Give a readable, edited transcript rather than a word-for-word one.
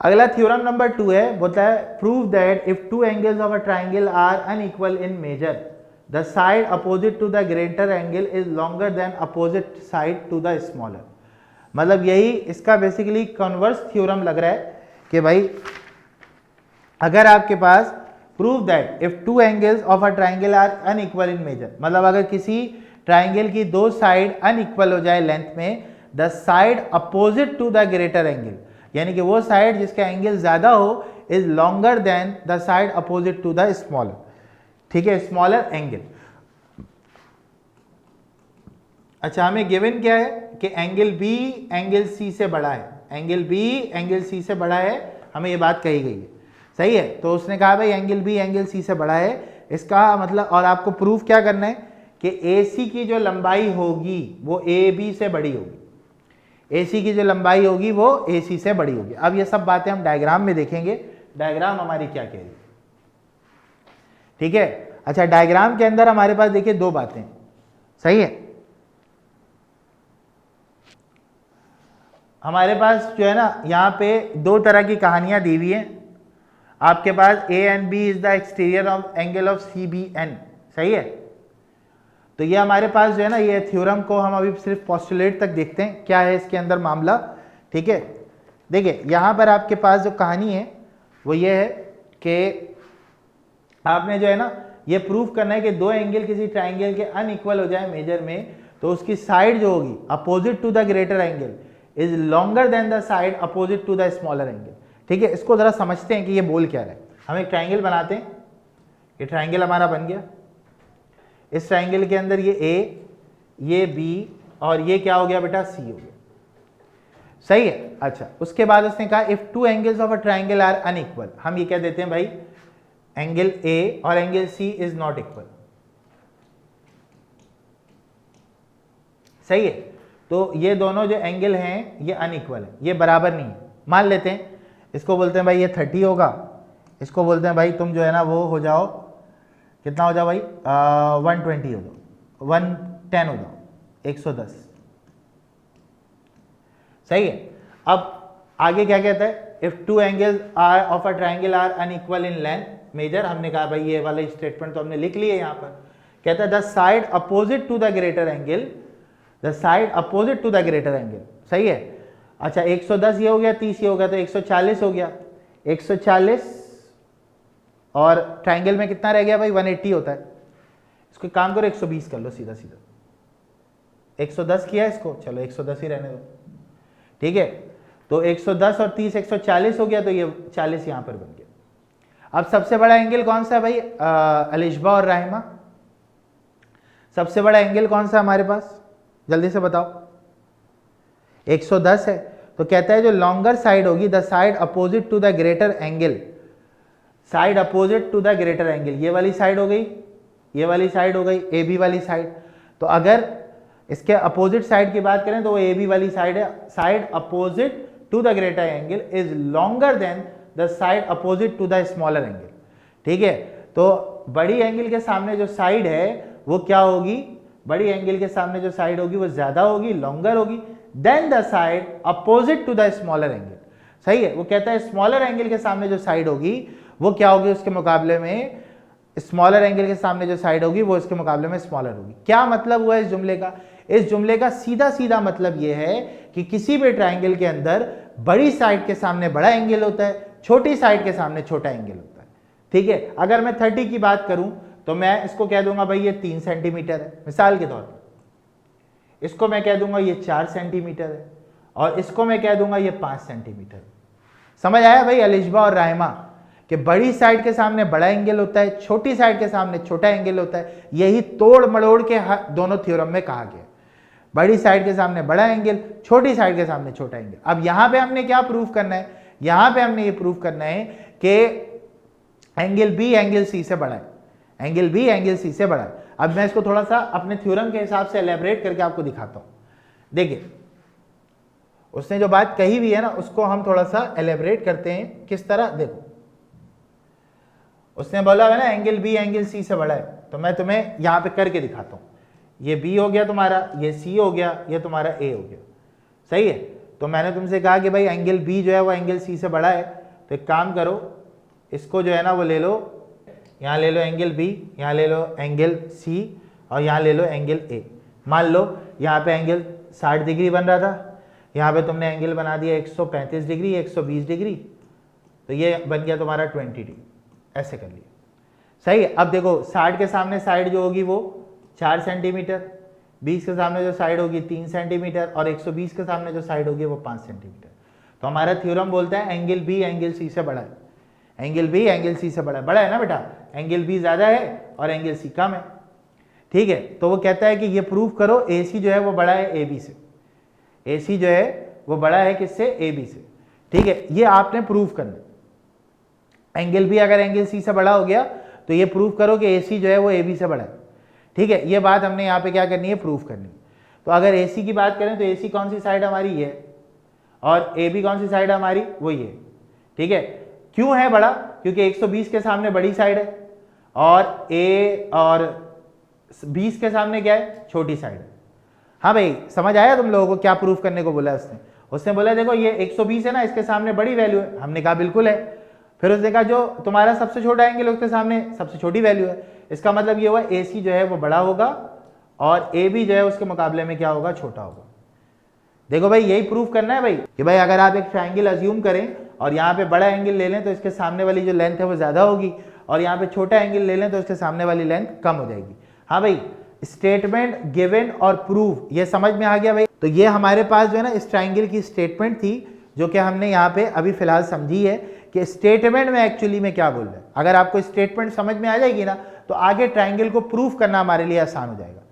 अगला theorem number 2 है, बोलता है prove that if two angles of a triangle are unequal in measure the side opposite to the greater angle is longer than opposite side to the smaller. मतलब यही इसका basically converse theorem लग रहा है कि भाई अगर आपके पास prove that if two angles of a triangle are unequal in measure, मतलब अगर किसी ट्राइंगल की दो साइड अनइक्वल हो जाए लेंथ में, the side opposite to the greater angle, यानी कि वो साइड जिसका एंगल ज्यादा हो, is longer than the side opposite to the smaller. ठीक है, स्मॉलर एंगल। अच्छा, हमें गिवन क्या है कि एंगल बी एंगल सी से बड़ा है, एंगल बी एंगल सी से बड़ा है, हमें ये बात कही गई है। सही है, तो उसने कहा भाई एंगल बी एंगल सी से बड़ा है, इसका मतलब, और आपको प्रूफ क्या करना है कि ए सी की जो लंबाई होगी वो ए बी से बड़ी होगी, ए सी की जो लंबाई होगी वो ए सी से बड़ी होगी। अब ये सब बातें हम डायग्राम में देखेंगे, डायग्राम हमारी क्या कह रही है। ठीक है, अच्छा डायग्राम के अंदर हमारे पास देखिए दो बातें, सही है, हमारे पास जो है ना यहाँ पे दो तरह की कहानियां दी हुई हैं। आपके पास A and B is the exterior of angle of C B N, सही है। तो ये हमारे पास जो है ना, ये थ्योरम को हम अभी सिर्फ पोस्टुलेट तक देखते हैं क्या है इसके अंदर मामला। ठीक है, देखिए यहाँ पर आपके पास जो कहानी है वो ये है कि आपने जो है ना ये प्रूफ करना है कि दो एंगल किसी ट्राइंगल के अनइक्वल हो जाए मेजर में, तो उसकी साइड जो होगी opposite to the greater angle is longer than the side opposite to the smaller angle. ठीक है, इसको जरा समझते हैं कि ये बोल क्या रहा है। हम एक ट्राइंगल बनाते हैं, ये ट्राइंगल हमारा बन गया, इस ट्राइंगल के अंदर ये ए, ये बी और ये क्या हो गया बेटा, सी हो गया, सही है। अच्छा, उसके बाद उसने कहा if two angles of a triangle are unequal, हम ये क्या देते हैं भाई, एंगल ए और angle C is not equal, सही है। तो ये दोनों जो एंगल हैं ये अनइक्वल है, ये बराबर नहीं है। मान लेते हैं इसको बोलते हैं भाई ये 30 होगा, इसको बोलते हैं भाई तुम जो है ना वो हो जाओ, कितना हो जाओ भाई 120 हो जाओ, 110 हो जाओ, 110, सही है। अब आगे क्या कहता है, if two angles are of a triangle are unequal in length measure, हमने कहा भाई ये वाला स्टेटमेंट तो हमने लिख लिया यहाँ पर। कहता है the side opposite to the greater angle, the side opposite to the greater angle, सही है। अच्छा 110 ये हो गया, 30 ये हो गया, तो 140 हो गया, 140 और ट्राइंगल में कितना रह गया भाई 180 होता है। इसको काम करो 120 कर लो सीधा सीधा, 110 किया इसको, चलो 110 ही रहने दो। ठीक है, तो 110 और 30 140 हो गया, तो ये 40 यहां पर बन गया। अब सबसे बड़ा एंगल कौन सा है भाई, अलिशबा और राहिमा, सबसे बड़ा एंगल कौन सा हमारे पास, जल्दी से बताओ। 110 है, तो कहता है जो लॉन्गर साइड होगी, the side opposite to the greater angle, side opposite to the greater angle, ये वाली साइड हो गई, ये वाली साइड हो गई, ए बी वाली साइड। तो अगर इसके अपोजिट साइड की बात करें तो वो ए बी वाली साइड है, side opposite to the greater angle is longer than the side opposite to the smaller angle. ठीक है, तो बड़ी एंगल के सामने जो साइड है वो क्या होगी, बड़ी एंगल के सामने जो साइड होगी वो ज्यादा होगी, लॉन्गर होगी than the side opposite to the smaller angle, सही है। वो कहता है स्मॉलर एंगल के सामने जो साइड होगी वो क्या होगी उसके मुकाबले में, स्मॉलर एंगल के सामने जो साइड होगी वो इसके मुकाबले में स्मॉलर होगी। क्या मतलब हुआ इस जुमले का, इस जुमले का सीधा सीधा मतलब यह है कि किसी भी ट्राइंगल के अंदर बड़ी साइड के सामने बड़ा एंगल होता है, छोटी साइड के सामने छोटा एंगल होता है। ठीक है, अगर मैं 30 की बात करूं तो मैं इसको कह दूंगा भाई ये 3 सेंटीमीटर है मिसाल के तौर पर, इसको मैं कह दूंगा ये 4 सेंटीमीटर है, और इसको मैं कह दूंगा ये 5 सेंटीमीटर। समझ आया भाई अलिशबा और राहिमा, कि बड़ी साइड के सामने बड़ा एंगल होता है, छोटी साइड के सामने छोटा एंगल होता है। यही तोड़ मड़ोड़ के दोनों थ्योरम में कहा गया, बड़ी साइड के सामने बड़ा एंगल, छोटी साइड के सामने छोटा एंगल। अब यहां पे हमने क्या प्रूफ करना है, यहां पे हमने ये प्रूफ करना है कि एंगल बी एंगल सी से बड़ा है, एंगल बी एंगल सी से बड़ा है। अब मैं इसको थोड़ा सा अपने थ्योरम के हिसाब से एलैबोरेट करके आपको दिखाता हूं। देखिए उसने जो बात कही हुई है ना उसको हम थोड़ा सा एलैबोरेट करते हैं, किस तरह, देखो उसने बोला है ना एंगल बी एंगल सी से बड़ा है, तो मैं तुम्हें यहां पे करके दिखाता हूं। ये बी हो गया तुम्हारा, ये सी हो गया, ये तुम्हारा ए हो गया, सही है। तो मैंने तुमसे कहा कि भाई एंगल बी जो है वो एंगल सी से बड़ा है, तो एक काम करो, इसको जो है ना वो ले लो, यहाँ ले लो एंगल बी, यहाँ ले लो एंगल सी, और यहाँ ले लो एंगल ए। मान लो यहाँ पे एंगल 60 डिग्री बन रहा था, यहाँ पे तुमने एंगल बना दिया 135 डिग्री, 120 डिग्री, तो ये बन गया तुम्हारा 20 डिग्री। ऐसे कर लिया, सही है। अब देखो 60 के सामने साइड जो होगी वो 4 सेंटीमीटर, 20 के सामने जो साइड होगी 3 सेंटीमीटर, और 120 के सामने जो साइड होगी वो 5 सेंटीमीटर। तो हमारा थ्योरम बोलता है एंगल बी एंगल सी से बड़ा है, एंगल बी एंगल सी से बड़ा है। बड़ा है ना बेटा, एंगल बी ज़्यादा है और एंगल सी कम है, ठीक है। तो वो कहता है कि ये प्रूव करो ए सी जो है वो बड़ा है ए बी से, ए सी जो है वो बड़ा है किससे, ए बी से, ठीक है। ये आपने प्रूव करना, एंगल बी अगर एंगल सी से बड़ा हो गया तो ये प्रूव करो कि ए सी जो है वो ए बी से बड़ा है, ठीक है। ये बात हमने यहाँ पे क्या करनी है, प्रूव करनी। तो अगर ए सी की बात करें तो ए सी कौन सी साइड हमारी ये, और ए बी कौन सी साइड हमारी, वो ये, ठीक है। क्यों है बड़ा, क्योंकि 120 के सामने बड़ी साइड है, और ए और 20 के सामने क्या है, छोटी साइड है। हाँ भाई, समझ आया तुम लोगों को क्या प्रूफ करने को बोला उसने बोला देखो ये 120 है ना, इसके सामने बड़ी वैल्यू है। हमने कहा बिल्कुल है। फिर उसने कहा जो तुम्हारा सबसे छोटा एंगल उसके सामने सबसे छोटी वैल्यू है। इसका मतलब ये हुआ ए सी जो है वो बड़ा होगा और ए बी जो है उसके मुकाबले में क्या होगा, छोटा होगा। देखो भाई, यही प्रूफ करना है भाई कि भाई अगर आप एक ट्राइंगल अज्यूम करें और यहाँ पे बड़ा एंगल ले लें तो इसके सामने वाली जो लेंथ है वो ज्यादा होगी, और यहाँ पे छोटा एंगल ले लें तो इसके सामने वाली लेंथ कम हो जाएगी। हाँ भाई, स्टेटमेंट, गिवन और प्रूव, ये समझ में आ गया भाई। तो ये हमारे पास जो है ना इस ट्राइंगल की स्टेटमेंट थी, जो कि हमने यहाँ पे अभी फिलहाल समझी है कि स्टेटमेंट में एक्चुअली में क्या बोल रहा है। अगर आपको स्टेटमेंट समझ में आ जाएगी ना तो आगे ट्राइंगल को प्रूफ करना हमारे लिए आसान हो जाएगा।